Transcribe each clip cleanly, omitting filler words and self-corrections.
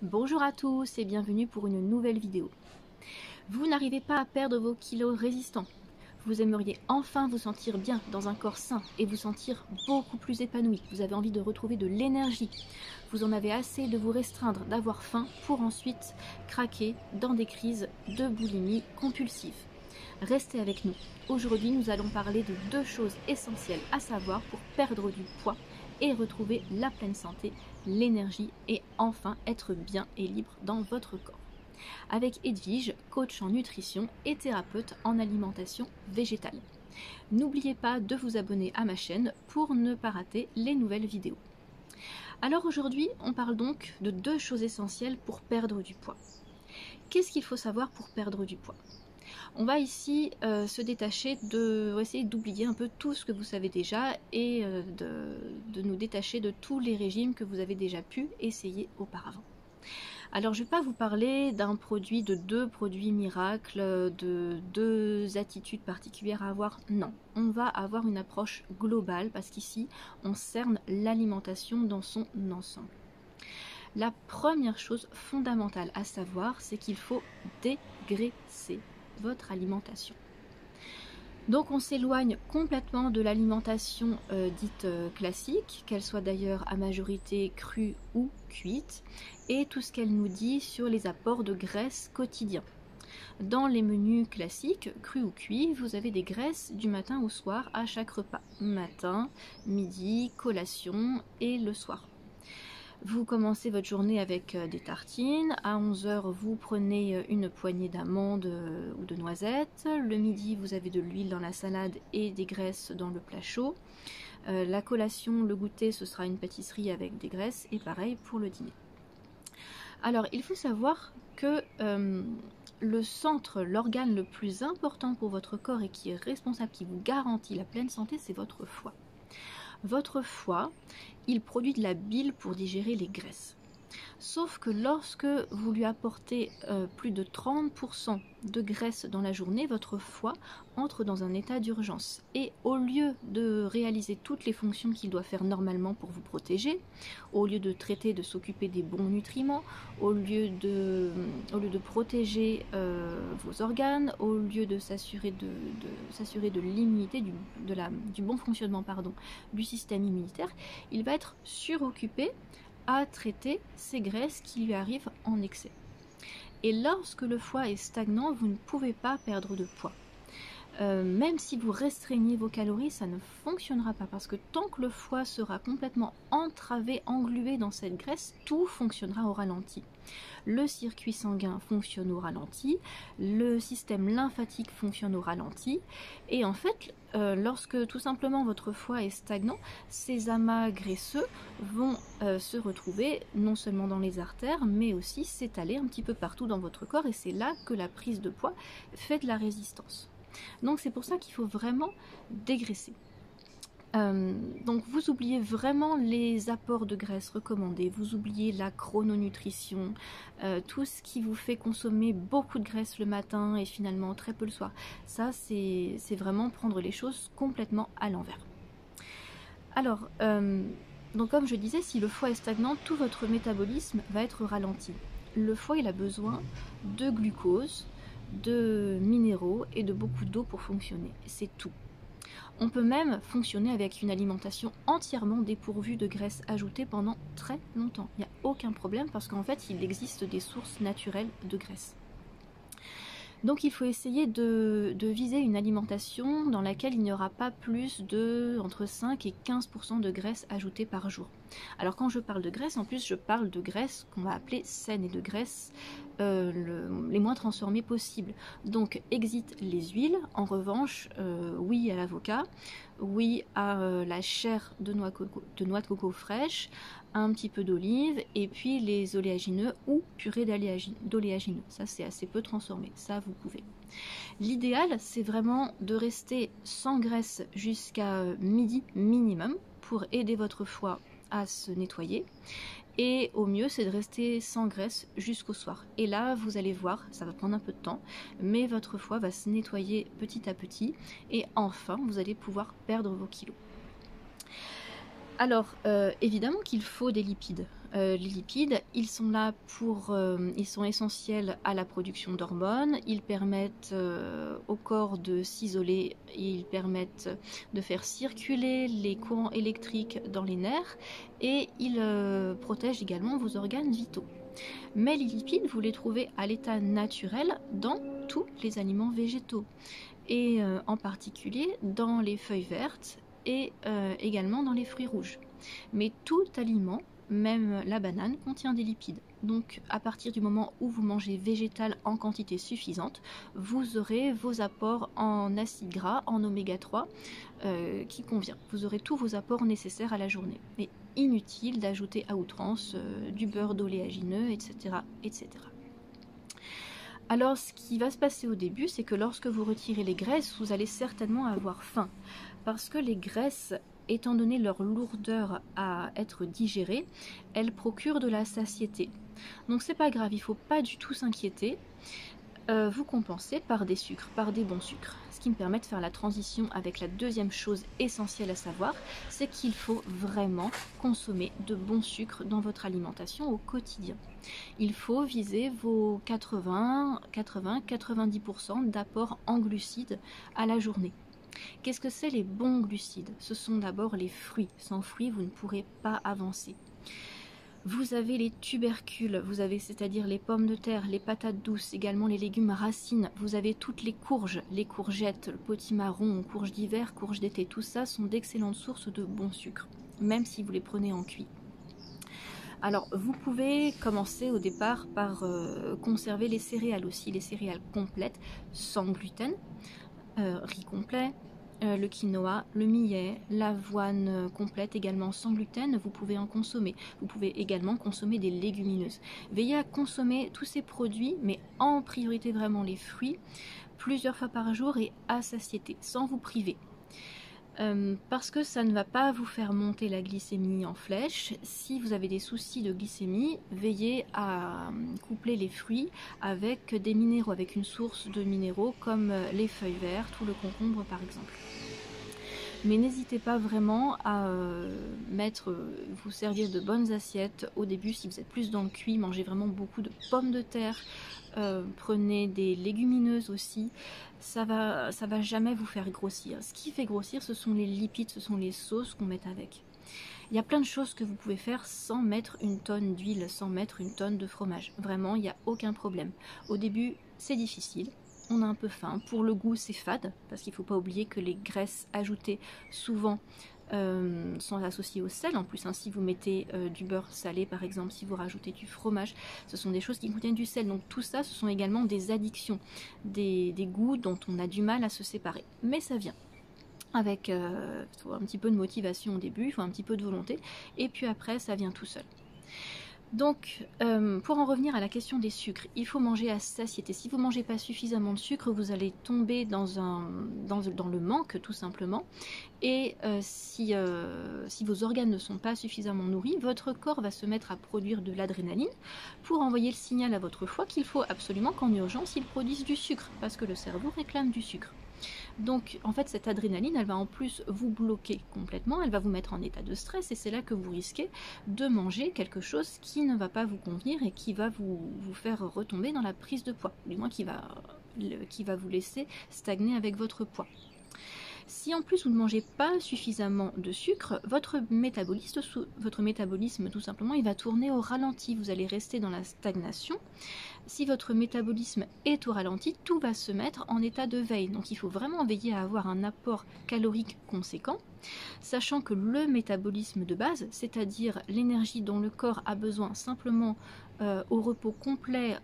Bonjour à tous et bienvenue pour une nouvelle vidéo. Vous n'arrivez pas à perdre vos kilos résistants. Vous aimeriez enfin vous sentir bien dans un corps sain et vous sentir beaucoup plus épanoui. Vous avez envie de retrouver de l'énergie. Vous en avez assez de vous restreindre, d'avoir faim pour ensuite craquer dans des crises de boulimie compulsive. Restez avec nous. Aujourd'hui, nous allons parler de deux choses essentielles à savoir pour perdre du poids et retrouver la pleine santé, l'énergie et enfin être bien et libre dans votre corps. Avec Edwige, coach en nutrition et thérapeute en alimentation végétale. N'oubliez pas de vous abonner à ma chaîne pour ne pas rater les nouvelles vidéos. Alors aujourd'hui, on parle donc de deux choses essentielles pour perdre du poids. Qu'est-ce qu'il faut savoir pour perdre du poids ? On va ici se détacher essayer d'oublier un peu tout ce que vous savez déjà et de nous détacher de tous les régimes que vous avez déjà pu essayer auparavant. Alors je ne vais pas vous parler d'un produit, de deux produits miracles, de deux attitudes particulières à avoir, non. On va avoir une approche globale parce qu'ici on cerne l'alimentation dans son ensemble. La première chose fondamentale à savoir, c'est qu'il faut dégraisser votre alimentation. Donc on s'éloigne complètement de l'alimentation dite classique, qu'elle soit d'ailleurs à majorité crue ou cuite, et tout ce qu'elle nous dit sur les apports de graisse quotidiens. Dans les menus classiques, crus ou cuits, vous avez des graisses du matin au soir à chaque repas. Matin, midi, collation et le soir. Vous commencez votre journée avec des tartines. À 11 h, vous prenez une poignée d'amandes ou de noisettes. Le midi, vous avez de l'huile dans la salade et des graisses dans le plat chaud. La collation, le goûter, ce sera une pâtisserie avec des graisses. Et pareil pour le dîner. Alors, il faut savoir que le centre, l'organe le plus important pour votre corps et qui est responsable, qui vous garantit la pleine santé, c'est votre foie. Votre foie, il produit de la bile pour digérer les graisses. Sauf que lorsque vous lui apportez plus de 30% de graisse dans la journée, votre foie entre dans un état d'urgence. Et au lieu de réaliser toutes les fonctions qu'il doit faire normalement pour vous protéger, au lieu de traiter, de s'occuper des bons nutriments, au lieu de protéger vos organes, au lieu de s'assurer de l'immunité, du bon fonctionnement du système immunitaire, il va être suroccupé à traiter ces graisses qui lui arrivent en excès. Et lorsque le foie est stagnant, vous ne pouvez pas perdre de poids. Même si vous restreignez vos calories, ça ne fonctionnera pas parce que tant que le foie sera complètement entravé, englué dans cette graisse, tout fonctionnera au ralenti. Le circuit sanguin fonctionne au ralenti, le système lymphatique fonctionne au ralenti et en fait, lorsque tout simplement votre foie est stagnant, ces amas graisseux vont se retrouver non seulement dans les artères mais aussi s'étaler un petit peu partout dans votre corps et c'est là que la prise de poids fait de la résistance. Donc c'est pour ça qu'il faut vraiment dégraisser. Donc vous oubliez vraiment les apports de graisse recommandés, vous oubliez la chrononutrition, tout ce qui vous fait consommer beaucoup de graisse le matin et finalement très peu le soir. Ça c'est vraiment prendre les choses complètement à l'envers. Alors, donc comme je disais, si le foie est stagnant, tout votre métabolisme va être ralenti. Le foie il a besoin de glucose, de minéraux et de beaucoup d'eau pour fonctionner, c'est tout. On peut même fonctionner avec une alimentation entièrement dépourvue de graisse ajoutée pendant très longtemps. Il n'y a aucun problème parce qu'en fait il existe des sources naturelles de graisse. Donc il faut essayer de viser une alimentation dans laquelle il n'y aura pas plus de entre 5 et 15% de graisse ajoutée par jour. Alors quand je parle de graisse, en plus je parle de graisse qu'on va appeler saine et de graisse les moins transformées possibles. Donc exit les huiles, en revanche oui à l'avocat, oui à la chair de noix de coco fraîche, un petit peu d'olive et puis les oléagineux ou purée d'oléagineux. Ça c'est assez peu transformé, ça vous pouvez. L'idéal c'est vraiment de rester sans graisse jusqu'à midi minimum pour aider votre foie à se nettoyer. Et au mieux c'est de rester sans graisse jusqu'au soir. Et là vous allez voir, ça va prendre un peu de temps, mais votre foie va se nettoyer petit à petit et enfin vous allez pouvoir perdre vos kilos. Alors, évidemment qu'il faut des lipides. Les lipides, ils sont là ils sont essentiels à la production d'hormones, ils permettent au corps de s'isoler, ils permettent de faire circuler les courants électriques dans les nerfs et ils protègent également vos organes vitaux. Mais les lipides, vous les trouvez à l'état naturel dans tous les aliments végétaux et en particulier dans les feuilles vertes et également dans les fruits rouges. Mais tout aliment, même la banane, contient des lipides. Donc à partir du moment où vous mangez végétal en quantité suffisante, vous aurez vos apports en acides gras, en oméga 3 qui convient. Vous aurez tous vos apports nécessaires à la journée. Mais inutile d'ajouter à outrance du beurre d'oléagineux, etc., etc. Alors ce qui va se passer au début, c'est que lorsque vous retirez les graisses, vous allez certainement avoir faim. Parce que les graisses, étant donné leur lourdeur à être digérée, elles procurent de la satiété. Donc c'est pas grave, il ne faut pas du tout s'inquiéter. Vous compensez par des sucres, par des bons sucres. Ce qui me permet de faire la transition avec la deuxième chose essentielle à savoir, c'est qu'il faut vraiment consommer de bons sucres dans votre alimentation au quotidien. Il faut viser vos 80-90% d'apport en glucides à la journée. Qu'est-ce que c'est les bons glucides? Ce sont d'abord les fruits. Sans fruits, vous ne pourrez pas avancer. Vous avez les tubercules, vous avez c'est-à-dire les pommes de terre, les patates douces, également les légumes racines, vous avez toutes les courges, les courgettes, le potimarron, courges d'hiver, courges d'été, tout ça sont d'excellentes sources de bons sucres, même si vous les prenez en cuit. Alors vous pouvez commencer au départ par conserver les céréales aussi, les céréales complètes, sans gluten, riz complet, le quinoa, le millet, l'avoine complète également sans gluten, vous pouvez en consommer. Vous pouvez également consommer des légumineuses. Veillez à consommer tous ces produits, mais en priorité vraiment les fruits, plusieurs fois par jour et à satiété, sans vous priver. Parce que ça ne va pas vous faire monter la glycémie en flèche. Si vous avez des soucis de glycémie, veillez à coupler les fruits avec des minéraux, avec une source de minéraux comme les feuilles vertes ou le concombre par exemple. Mais n'hésitez pas vraiment à vous servir de bonnes assiettes au début. Si vous êtes plus dans le cuit, mangez vraiment beaucoup de pommes de terre, prenez des légumineuses aussi. Ça va jamais vous faire grossir. Ce qui fait grossir, ce sont les lipides, ce sont les sauces qu'on met avec. Il y a plein de choses que vous pouvez faire sans mettre une tonne d'huile, sans mettre une tonne de fromage. Vraiment, il n'y a aucun problème. Au début, c'est difficile. On a un peu faim. Pour le goût, c'est fade, parce qu'il ne faut pas oublier que les graisses ajoutées souvent sont associées au sel. En plus, hein, si vous mettez du beurre salé, par exemple, si vous rajoutez du fromage, ce sont des choses qui contiennent du sel. Donc tout ça, ce sont également des addictions, des goûts dont on a du mal à se séparer. Mais ça vient. Avec un petit peu de motivation au début, il faut un petit peu de volonté, et puis après, ça vient tout seul. Donc, pour en revenir à la question des sucres, il faut manger à satiété. Si vous ne mangez pas suffisamment de sucre, vous allez tomber dans le manque, tout simplement. Et si vos organes ne sont pas suffisamment nourris, votre corps va se mettre à produire de l'adrénaline pour envoyer le signal à votre foie qu'il faut absolument qu'en urgence, il produise du sucre, parce que le cerveau réclame du sucre. Donc en fait cette adrénaline elle va en plus vous bloquer complètement, elle va vous mettre en état de stress et c'est là que vous risquez de manger quelque chose qui ne va pas vous convenir et qui va vous faire retomber dans la prise de poids, du moins qui va vous laisser stagner avec votre poids. Si en plus vous ne mangez pas suffisamment de sucre, votre métabolisme tout simplement il va tourner au ralenti, vous allez rester dans la stagnation. Si votre métabolisme est au ralenti, tout va se mettre en état de veille. Donc il faut vraiment veiller à avoir un apport calorique conséquent, sachant que le métabolisme de base, c'est-à-dire l'énergie dont le corps a besoin simplement au repos complet,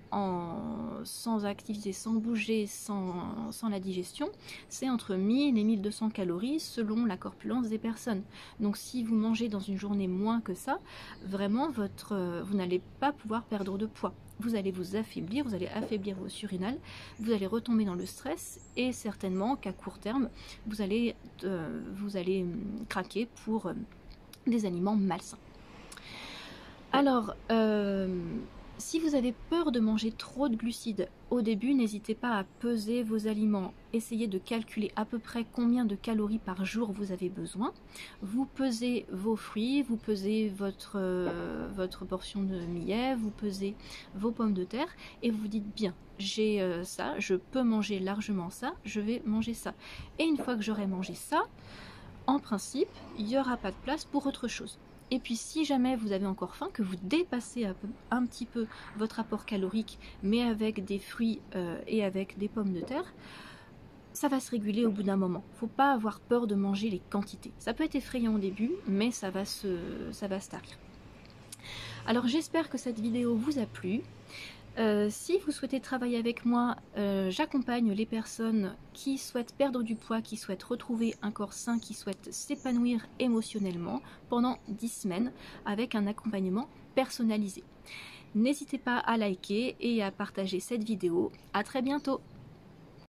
sans activité, sans bouger, sans la digestion, c'est entre 1000 et 1200 calories selon la corpulence des personnes. Donc si vous mangez dans une journée moins que ça, vraiment vous n'allez pas pouvoir perdre de poids. Vous allez vous affaiblir, vous allez affaiblir vos surrénales, vous allez retomber dans le stress et certainement qu'à court terme, vous allez craquer pour des aliments malsains. Alors, Si vous avez peur de manger trop de glucides au début, n'hésitez pas à peser vos aliments. Essayez de calculer à peu près combien de calories par jour vous avez besoin. Vous pesez vos fruits, vous pesez votre portion de millet, vous pesez vos pommes de terre et vous dites bien, j'ai ça, je peux manger largement ça, je vais manger ça. Et une fois que j'aurai mangé ça, en principe, il n'y aura pas de place pour autre chose. Et puis si jamais vous avez encore faim, que vous dépassez un petit peu votre apport calorique, mais avec des fruits et avec des pommes de terre, ça va se réguler au bout d'un moment. Faut pas avoir peur de manger les quantités. Ça peut être effrayant au début, mais ça va se tarir. Alors j'espère que cette vidéo vous a plu. Si vous souhaitez travailler avec moi, j'accompagne les personnes qui souhaitent perdre du poids, qui souhaitent retrouver un corps sain, qui souhaitent s'épanouir émotionnellement pendant 10 semaines avec un accompagnement personnalisé. N'hésitez pas à liker et à partager cette vidéo. À très bientôt!